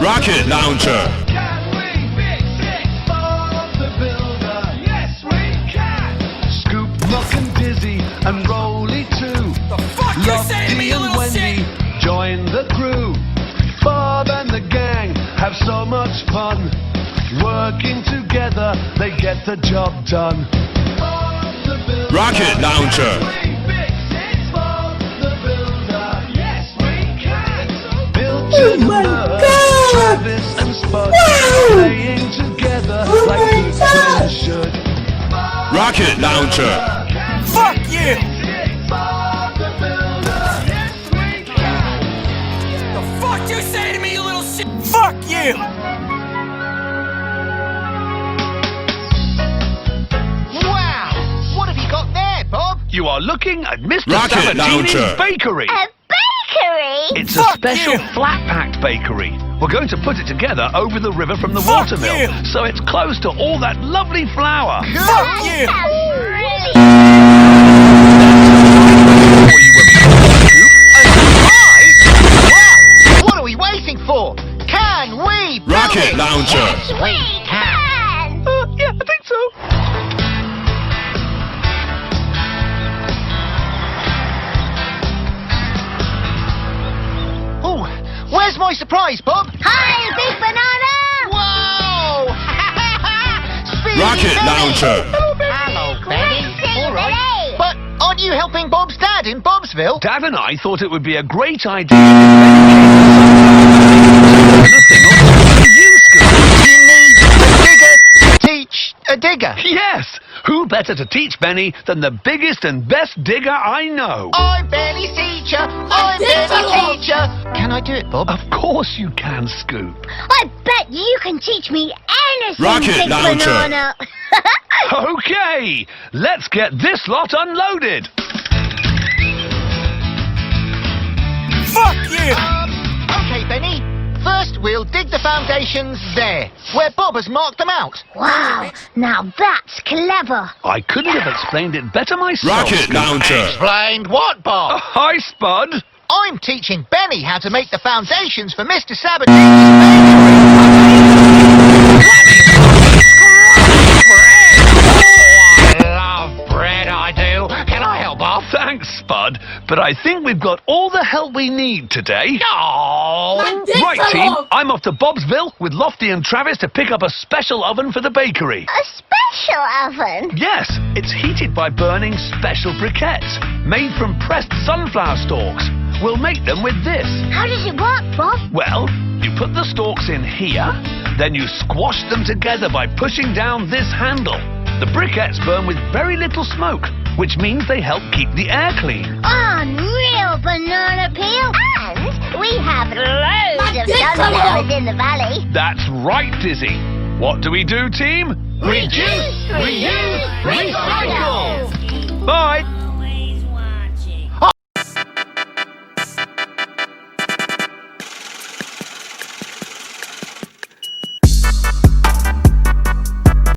Rocket launcher. Can we fix it? Bob the Builder. Yes, we can. Scoop, Muck and Dizzy and Rolly too. The fuck you say to me, you Lofty and little Wendy shit? join the crew. Bob and the gang have so much fun. Working together, they get the job done. Bob the Builder. Rocket launcher. Can we fix it? Bob the Builder. Yes, we can. Bill, Jim, my Bert, God. Travis and Spud Wow. playing together Oh like my good God. friends should. Rocket launcher. Fuck you! The fuck you say to me, you little shit? Fuck you! Wow! What have you got there, Bob? You are looking at Mr. Rocket Sabatini's launcher. bakery. A bakery? It's Fuck a special you. flat-packed bakery. We're going to put it together over the river from the Fuck watermill, you. so it's close to all that lovely flour. Fuck you! Sounds really For you when we get the scoop. Right? Wow! What are we waiting for? Can we build Rocket it? launcher. we can. Yeah, I think so. Oh, where's my surprise, Bob? Hi, Big Banana. Whoa! Speedy Rocket Benny. launcher. Hello, Benny. Great seeing All you, right. Benny. But aren't you helping Bob's dad in Bobsville? Dad and I thought it would be a great idea to learn a thing or two from you, Scoop. You need a digger to teach a digger. Yes! Who better to teach Benny than the biggest and best digger I know? I'm Benny's teacher. I'm Benny's teacher. Can I do it, Bob? Of course you can, Scoop. I bet you can teach me anything, Rocket Big launcher. Banana. Okay, let's get this lot unloaded. Fuck you! Okay, Benny. First, we'll dig the foundations there, where Bob has marked them out. Wow, now that's clever. I couldn't have explained it better myself. Rocket Scoop. launcher. Explained what, Bob? Hi, Spud. I'm teaching Benny how to make the foundations for Mr. Sabatini's bakery. I love bread, I do. Can I help, Bob? Thanks, Spud, but I think we've got all the help we need today. Oh, Right, team, I'm off to Bobsville with Lofty and Travis to pick up a special oven for the bakery. A special oven. Yes, it's heated by burning special briquettes made from pressed sunflower stalks. We'll make them with this. How does it work, Bob? Well, you put the stalks in here, then you squash them together by pushing down this handle. The briquettes burn with very little smoke, which means they help keep the air clean. Unreal, Banana Peel. And we have loads of sunflowers in the valley. That's right, Dizzy. What do we do, team? Reduce, reuse, recycle. Bye.